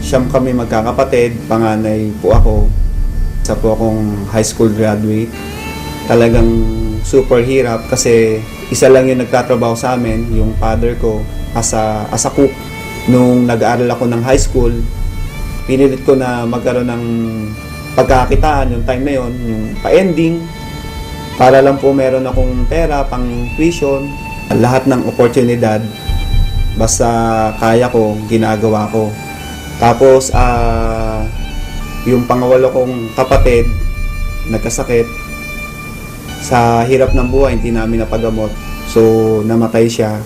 Siyam kami magkakapatid, panganay po ako. Isa po akong high school graduate. Talagang super hirap kasi isa lang yung nagtatrabaho sa amin, yung father ko, as a cook. Nung nag-aaral ako ng high school, pinilit ko na magkaroon ng pagkakitaan yung time na yon, yung pa-ending, para lang po meron akong pera, pang tuition, lahat ng oportunidad, basta kaya ko, ginagawa ko. Tapos, yung pangawalo kong kapatid, nagkasakit, sa hirap ng buhay, hindi namin napagamot. So, namatay siya.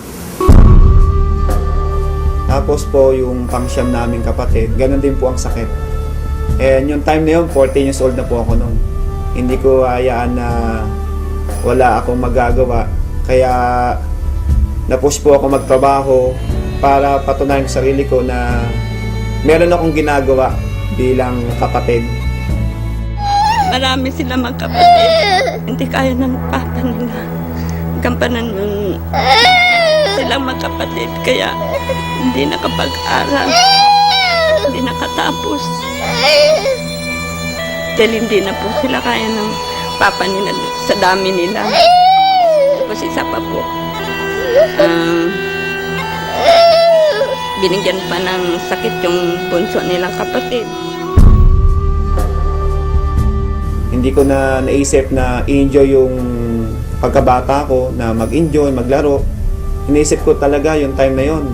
Tapos po, yung pangsyam naming kapatid, ganun din po ang sakit. And yung time na yun, 14 years old na po ako noon. Hindi ko hayaan na wala akong magagawa. Kaya, na-push po ako magtrabaho para patunayan sa sarili ko na meron akong ginagawa bilang kapatid. Marami sila magkapatid. Hindi kaya ng papa nila. Gampanan ng silang magkapatid. Kaya hindi nakapag-aral. Hindi nakatapos. Dahil hindi na po sila kaya ng papa nila sa dami nila. Tapos isa pa po. Binigyan pa ng sakit yung bunso nilang kapatid. Hindi ko na naisip na i-enjoy yung pagkabata ko, na mag-enjoy, maglaro. Iniisip ko talaga yung time na yun,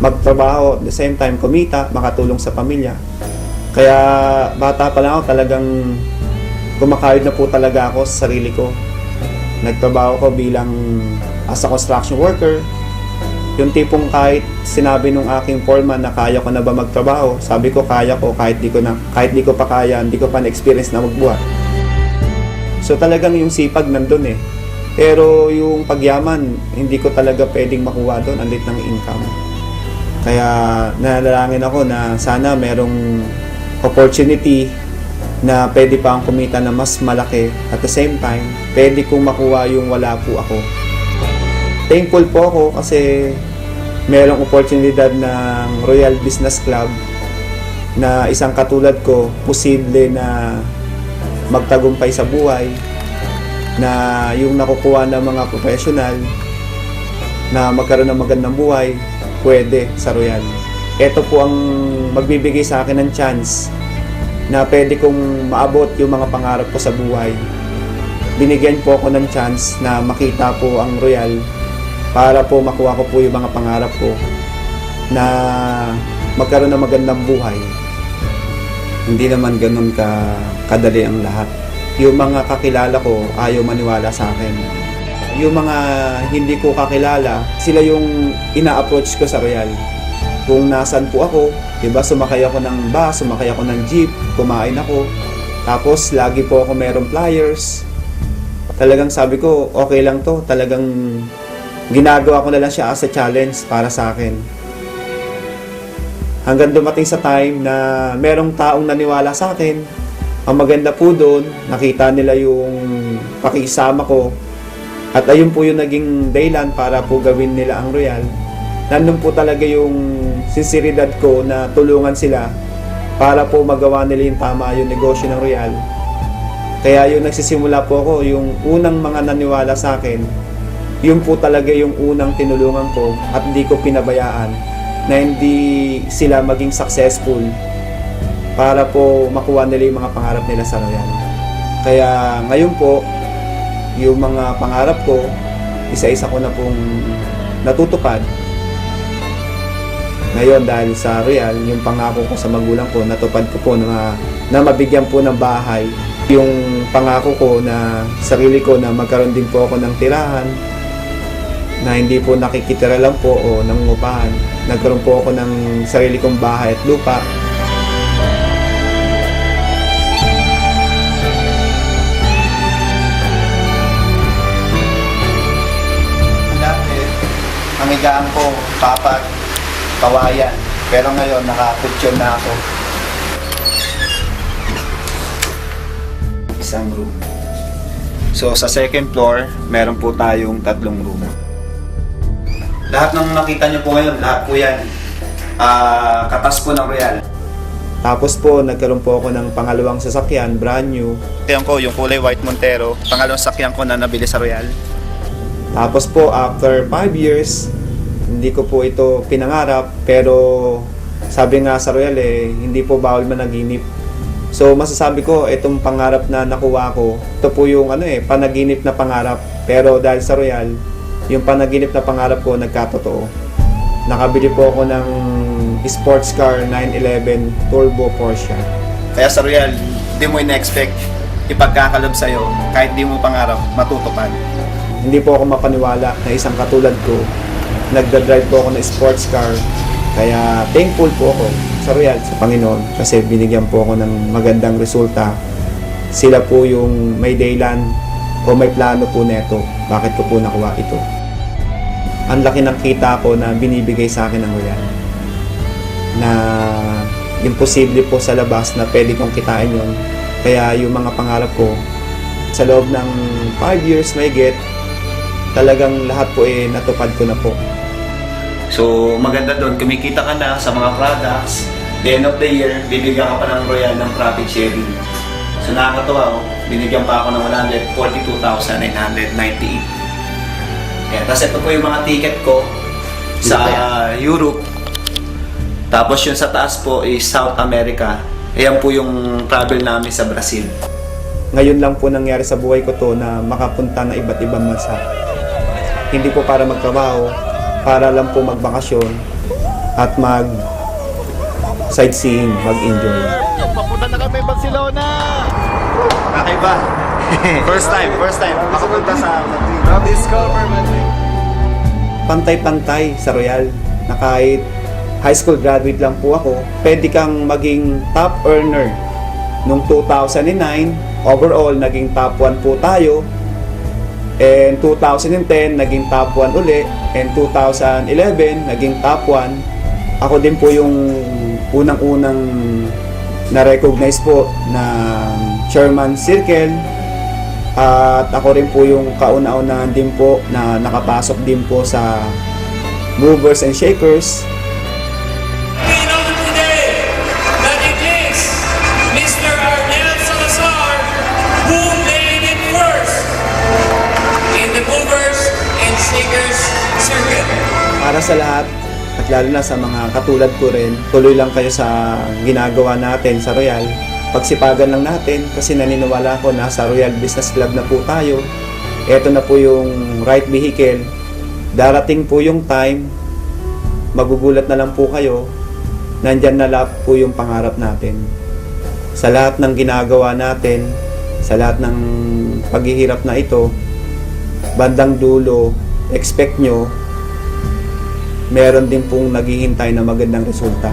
magtrabaho, at the same time kumita, makatulong sa pamilya. Kaya bata pa lang ako, talagang kumakayod na po talaga ako sa sarili ko. Nagtrabaho ko bilang as a construction worker. Yung tipong kahit sinabi nung aking foreman na kaya ko na ba magtrabaho, sabi ko kaya ko, kahit di ko pa kaya, hindi ko pa na-experience na magbuhat. So talagang yung sipag nandun eh. Pero yung pagyaman, hindi ko talaga pwedeng makuha doon, ang liit ng income. Kaya nalalangin ako na sana merong opportunity na pwede pa akong kumita na mas malaki. At the same time, pwede kong makuha yung wala po ako. Thankful po ako kasi merong oportunidad ng Royal Business Club na isang katulad ko, posible na magtagumpay sa buhay, na yung nakukuha ng mga professional na magkaroon ng magandang buhay, pwede sa Royal. Ito po ang magbibigay sa akin ng chance na pwede kong maabot yung mga pangarap ko sa buhay. Binigyan po ako ng chance na makita po ang Royal para po makuha ko po yung mga pangarap ko na magkaroon ng magandang buhay. Hindi naman ganun kadali ang lahat. Yung mga kakilala ko ayaw maniwala sa akin. Yung mga hindi ko kakilala, sila yung ina-approach ko sa Royal. Kung nasan po ako, diba, sumakay ako ng bus, sumakay ako ng jeep, kumain ako. Tapos lagi po ako merong flyers. Talagang sabi ko, okay lang to. Talagang ginagawa ko na lang siya as a challenge para sa akin. Hanggang dumating sa time na merong taong naniwala sa akin. Ang maganda po doon, nakita nila yung pakisama ko. At ayun po yung naging dahilan para po gawin nila ang Royal. Nandun po talaga yung sinseridad ko na tulungan sila para po magawa nila yung tama yung negosyo ng Royal. Kaya yung nagsisimula po ako, yung unang mga naniwala sa akin, yun po talaga yung unang tinulungan ko at hindi ko pinabayaan na hindi sila maging successful para po makuha nila yung mga pangarap nila sa Royal. Kaya ngayon po, yung mga pangarap ko, isa-isa ko na pong natutupad. Ngayon dahil sa Royal, yung pangako ko sa magulang ko, natupad ko po na mabigyan po ng bahay. Yung pangako ko na sarili ko na magkaroon din po ako ng tirahan, na hindi po nakikitira lang po o nangungupahan. Nagkaroon po ako ng sarili kong bahay at lupa. Dati, ang higaan ko, papat, kawayan. Pero ngayon, nakakutsyon na ako. Isang room. So, sa second floor, meron po tayong 3 room. Lahat ng nakita niyo po ngayon, lahat po yan. katas po ng Royal. Tapos po, nagkaroon po ako ng pangalawang sasakyan, brand new. Yan ko, yung kulay white Montero, pangalawang sasakyan ko na nabili sa Royal. Tapos po, after 5 years, hindi ko po ito pinangarap, pero sabi nga sa Royal hindi po bawal managinip. So masasabi ko, itong pangarap na nakuha ko, ito po yung panaginip na pangarap. Pero dahil sa Royal, yung panaginip na pangarap ko nagkatotoo. Nakabili po ako ng sports car 911 Turbo Porsche. Kaya sa Royal, hindi mo ina-expect ipagkakalob sa'yo, kahit di mo pangarap, matutupad. Hindi po ako mapaniwala na isang katulad ko, nagdadrive po ako ng sports car. Kaya thankful po ako sa Royal, sa Panginoon, kasi binigyan po ako ng magandang resulta. Sila po yung may dahilan o may plano po neto, bakit ko po nakuha ito. Ang laki ng kita ko na binibigay sa akin ng Royal, na imposible po sa labas na pwede kong kitain yun. Kaya yung mga pangarap ko, sa loob ng 5 years may get, talagang lahat po natupad ko na po. So maganda doon, kumikita ka na sa mga products. The end of the year, bibigyan ka pa ng Royal ng profit sharing. So nakakatuwa, binigyan pa ako ng 142,998. Ayan, tapos ito po yung mga ticket ko sa Europe. Tapos yung sa taas po is South America. Ayan po yung travel namin sa Brazil. Ngayon lang po nangyari sa buhay ko to na makapunta ng iba't ibang bansa. Hindi po para magtrabaho, para lang po magbakasyon at sightseeing, mag-enjoy. Papunta na kami Barcelona! Kakaiba. First time makapunta sa Madrid. Discover Madrid. Pantay-pantay sa Royal, na kahit high school graduate lang po ako, pwede kang maging top earner. Noong 2009, overall, naging top 1 po tayo. And 2010, naging top 1 uli. And 2011, naging top 1. Ako din po yung unang-unang na-recognize po na Chairman Circle. At ako rin po yung kauna-unahan din po na nakapasok din po sa Movers and Shakers. We know today that it is Mr. Arnel Salazar who made it first in the Movers and Shakers circuit. Para sa lahat, at lalo na sa mga katulad ko rin, tuloy lang kayo sa ginagawa natin sa Royal. Pagsipagan lang natin kasi naniniwala ko na sa Royal Business Club na po tayo. Ito na po yung right vehicle. Darating po yung time, magugulat na lang po kayo, nandyan na lahat po yung pangarap natin. Sa lahat ng ginagawa natin, sa lahat ng paghihirap na ito, bandang dulo, expect nyo, meron din pong naghihintay na magandang resulta.